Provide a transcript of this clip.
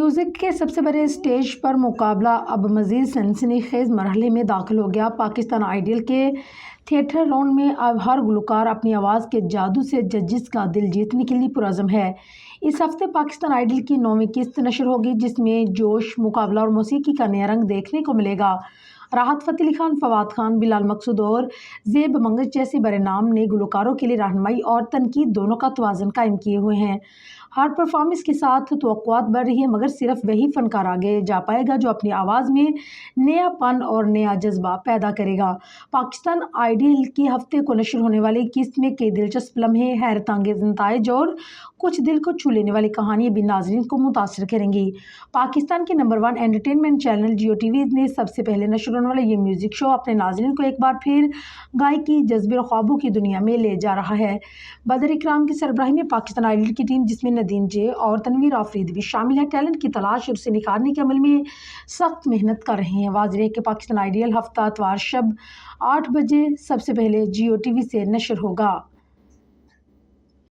Music کے سب سے بڑے اسٹیج پر مقابلہ اب مزید سنسنی خیز مرحلے میں داخل ہو گیا۔ پاکستان آئیڈل کے تھیٹر راؤنڈ میں اب ہر گلوکار اپنی آواز کے جادو سے ججز کا دل جیتنے کے لیے پرعزم ہے۔ اس ہفتے پاکستان آئیڈل کی 9ویں قسط نشر ہوگی، جس میں جوش، مقابلہ اور موسیقی کا نیا رنگ دیکھنے کو ملے گا۔ راحت فتح علی خان، فواد خان، بلال مقصود اور زیب منگس جیسے بڑے نام نے گلوکاروں کے لیے رہنمائی اور تنقید دونوں کا توازن قائم کیے ہوئے ہیں۔ ہر پرفارمنس کے ساتھ توقعات بڑھ رہی ہیں، مگر صرف وہی فنکار آگے جا پائے گا جو اپنی آواز میں نیا پن اور نیا جذبہ پیدا کرے گا۔ پاکستان آئیڈل کی ہفتے کو نشر ہونے والی قسط میں کئی دلچسپ لمحے، حیرت انگیز نتائج اور کچھ دل کو چھو لینے والی کہانیاں بھی ناظرین کو متاثر کریں گی۔ پاکستان کے نمبر 1 entertainment channel Geo T V نے سب سے پہلے نشر ہونے والا یہ میوزک شو اپنے ناظرین کو ایک بار پھر گائیکی، جذبے اور خوابوں کی دنیا میں لے جا رہا ہے۔ بدر اکرام کی سربراہی میں پاکستان آئیڈل کی ٹیم، جس میں ندیم جے اور تنویر آفریدی بھی شامل ہیں، ٹیلنٹ کی تلاش اور اسے نکھارنے کے عمل میں سخت محنت کر رہے ہیں۔ واضح ہے کہ پاکستان آئیڈل ہفتہ اتوار شب 8 بجے سب سے پہلے جیو ٹی وی سے نشر ہوگا۔